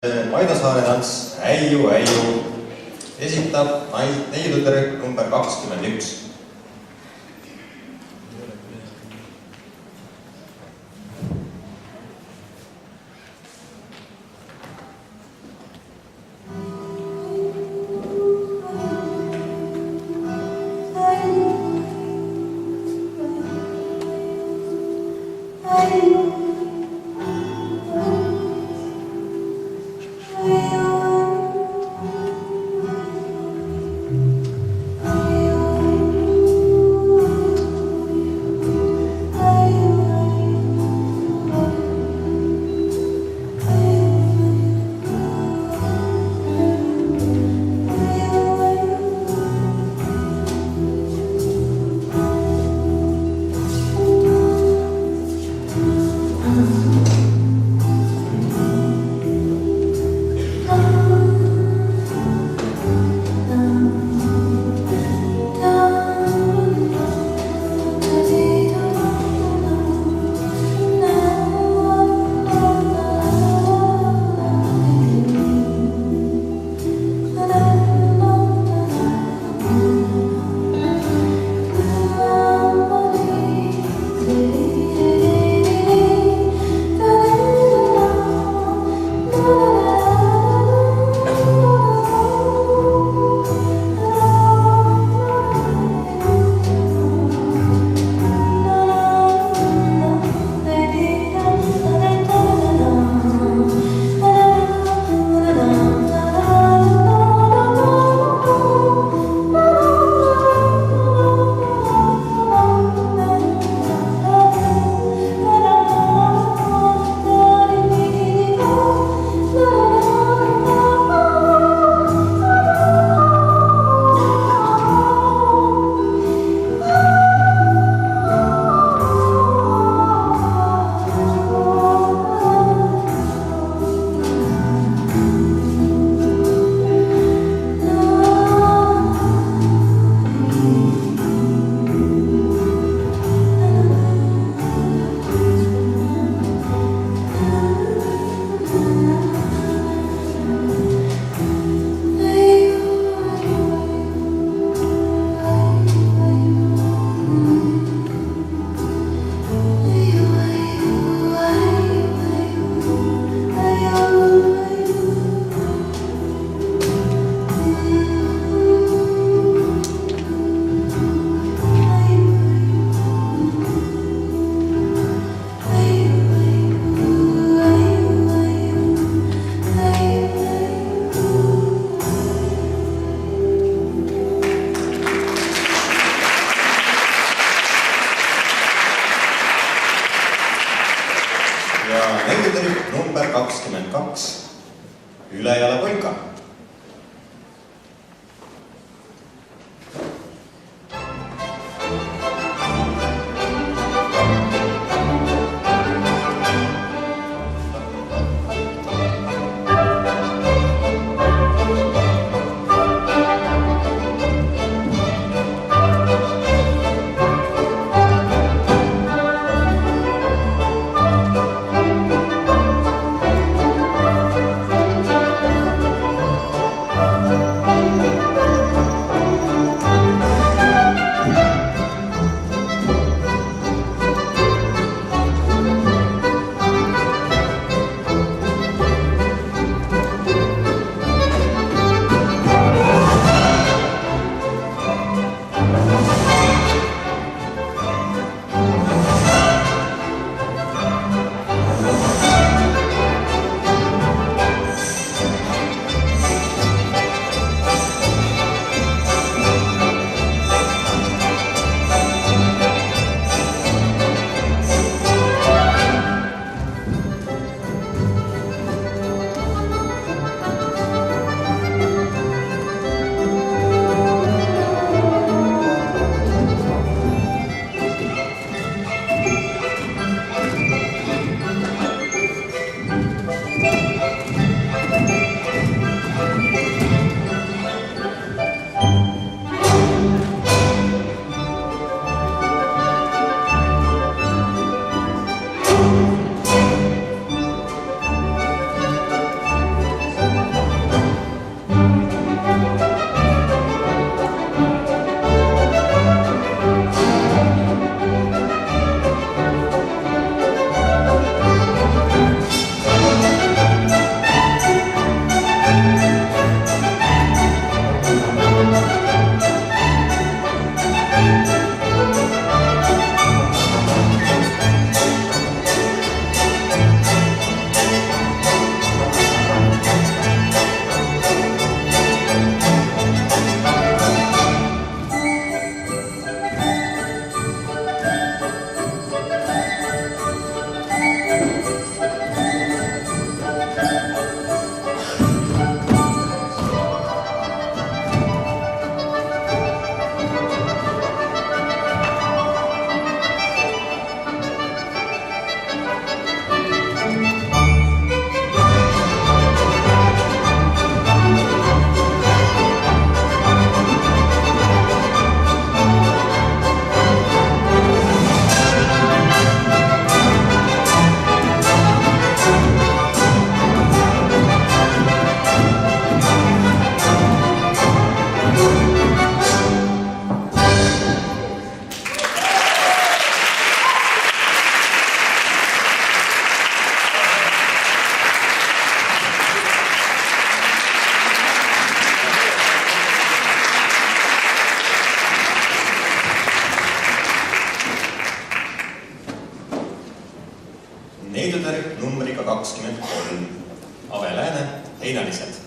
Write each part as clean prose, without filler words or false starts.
Paidasaare tants Äiu, Äiu esitab neiutütar number 21. Number 22, Ülejala polka. heinalised.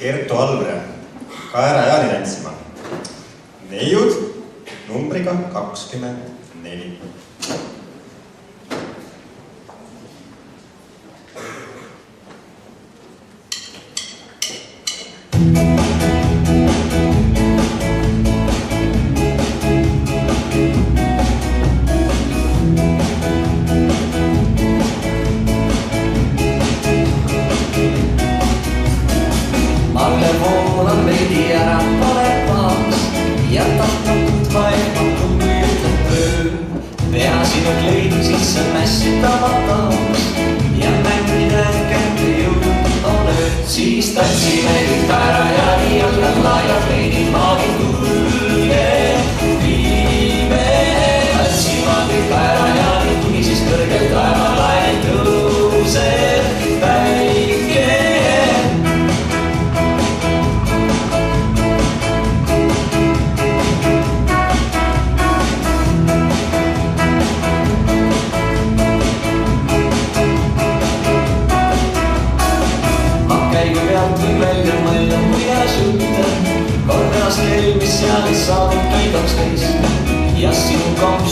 Kertu Albre, Kaera Jaani tantsima. Neiud numbriga 24. Siis tantsime kõik Kaera Jaani alla ja veidi maagid kulge.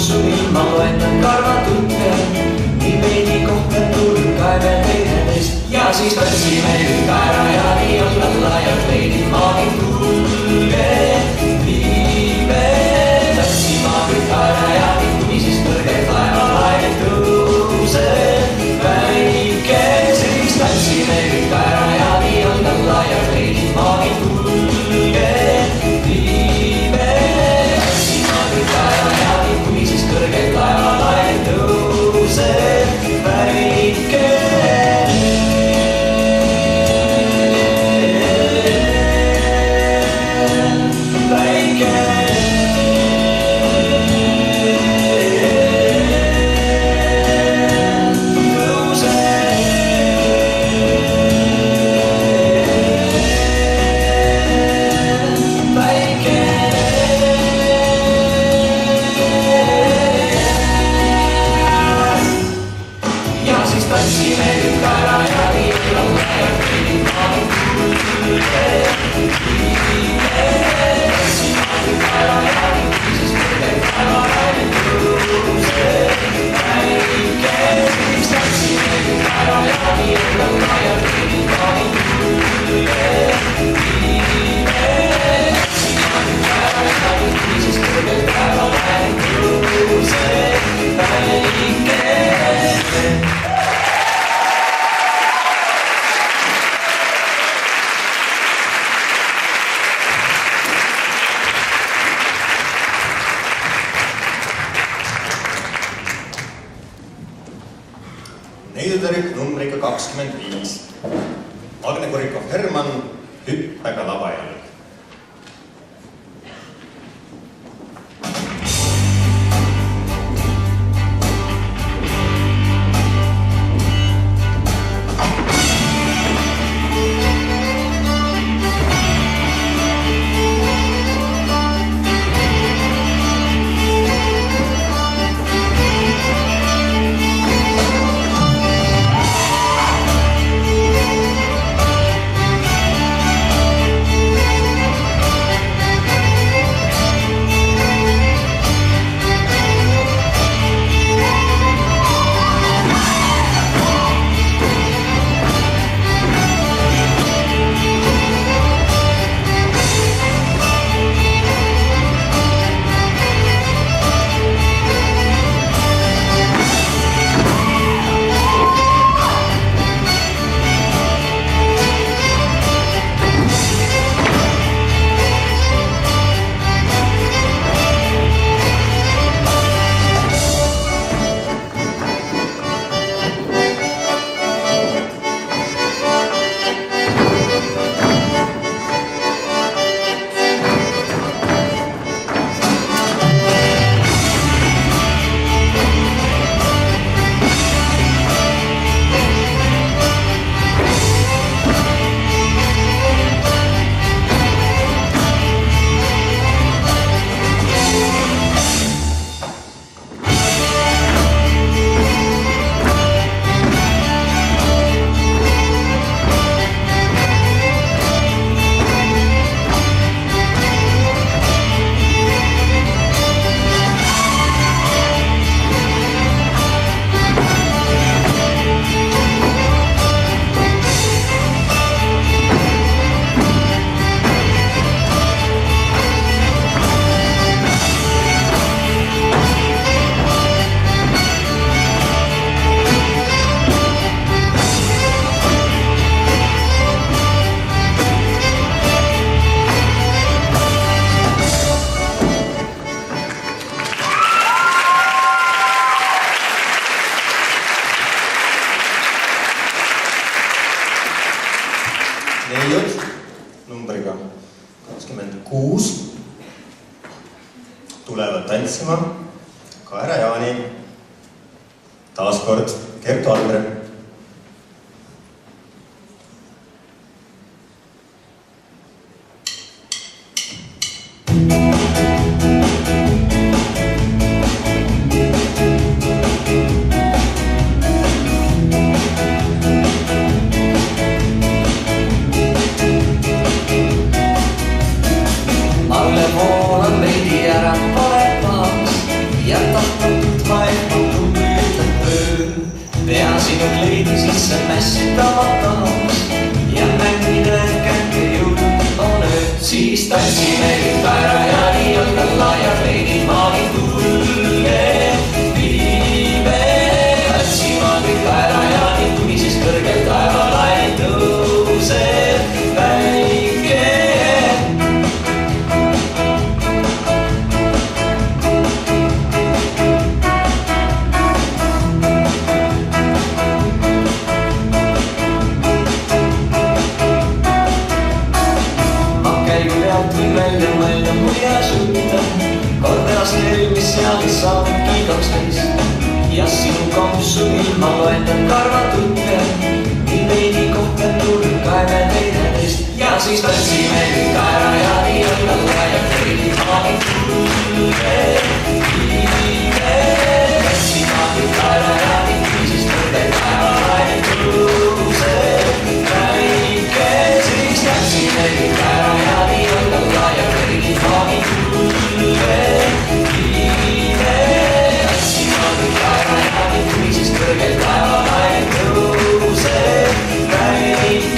su ilma loetan karvatute, nii veidi kohtletud kaeme teineteist ja siis tantsime kõik ära ja nii alla ja leidin maagid tulge. Viime tantsima kõik ära ja nii kuni siis kõrgelt laevalaine tõuseb väike. Siis tantsime kõik ära ja nii alla ja leidin maagid tulge. Viime tantsima kõik ära ja nii kuni siis kõrgelt laevalaine tõuseb väike. Neidutõrk numbriga 25. Agne Kurikov Herman, hüppega lavajalg. Neiud numbriga 26 tulevad tantsima Kaera Jaani, taaskord Kertu Andre. Alle pool on veidi ära poletas ja tahta see mässitamata ja mängida kätte jõud on ööd. Siis tantsime kõik ära ja nii on tal laiad veidid maagi tulge viive. Tantsima kõik ära ja nii kuni siis kõrgelt taevalaine tõuseb päike. Välja mõelda muiasjutte, kord ennast elmis seal, mis saabki 12 ja sinu kampsu ilma loendan karvatutte, nii veidi kohtelul kaeme teineteist ja siis tantsime kõik ära ja nii õnnal laiad veidi maagi tulge viive. Tantsima kõik ära ja nii siis kõrgelt taevalaine tõuseb päike. Siis tantsime kõik ära ja nii õnnal laiad veidi maagi tulge viive. Tantsima kõik ära ja nii siis kõrgelt taevalaine tõuseb päike.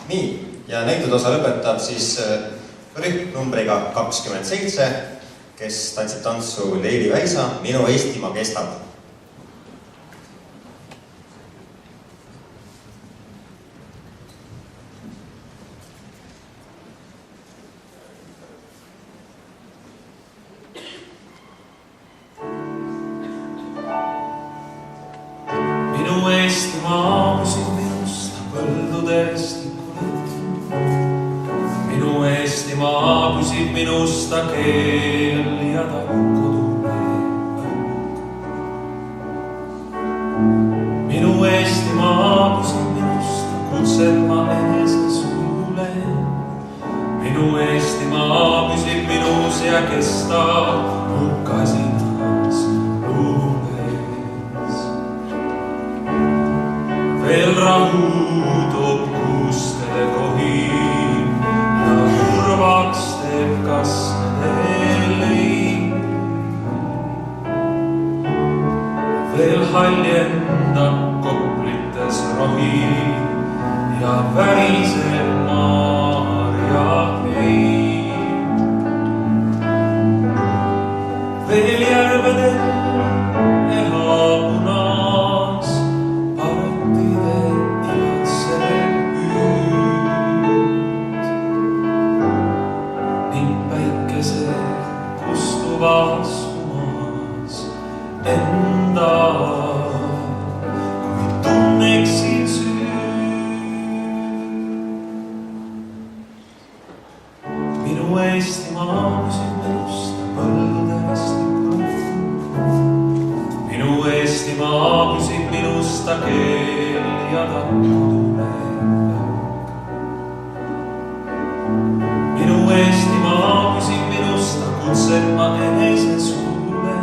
Nii, ja näitud osa lõpetab siis rühm numbriga 27, kes tantsib tantsu Leili Väisa Minu Eestimaa kestab. Minu Eestimaa püsib minust põldudest. Minu Eestimaa püsib minust ta keel ja ta kodune. Minu Eestimaa püsib minust ta kutseb ma enese suule. Minu Eestimaa püsib minus ja kestab hukasinas luules. Veel rahu toob kuustele kohim ja kurvaks teeb kasvede leim. Veel haljendab koplites rohi ja väriseb maarja heim. Veel järvedel ehapunas parotide igatsev hüüd ning päikese kustuvas kumas enda, kui tunneksin süüd. Minu Eestimaa püsib minust põldudest. Minu Eestimaa püsib minust ta keel ja ta kodune. Minu Eestimaa püsib minust ta kutseb ma enese suule.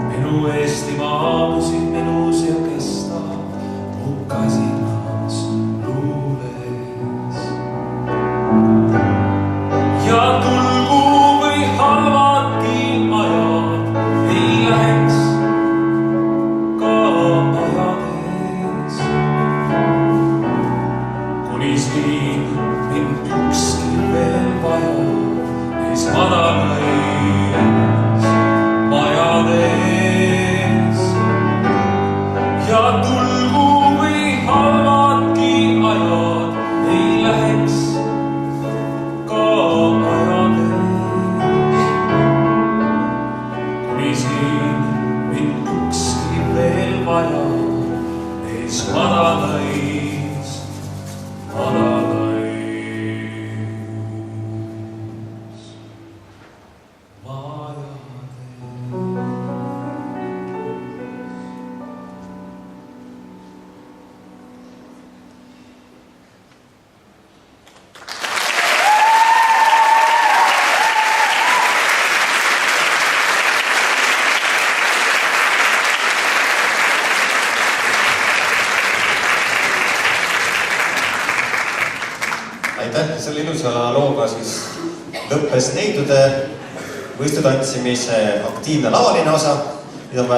Minu Eestimaa püsib minus ja kestab hukasinas luules. Ja tulgu või halvadki ajad ei läheks ka ajades, kuni siin ja tulgu või halvadki ajad, ei läheks ka ajades. Kuni siin mind ükski veel vaja, ees madalais, madalais majades. Aitäh, selle ilusa looga siis lõppes neidude võistlutantsimise aktiivne lavaline osa, mida ma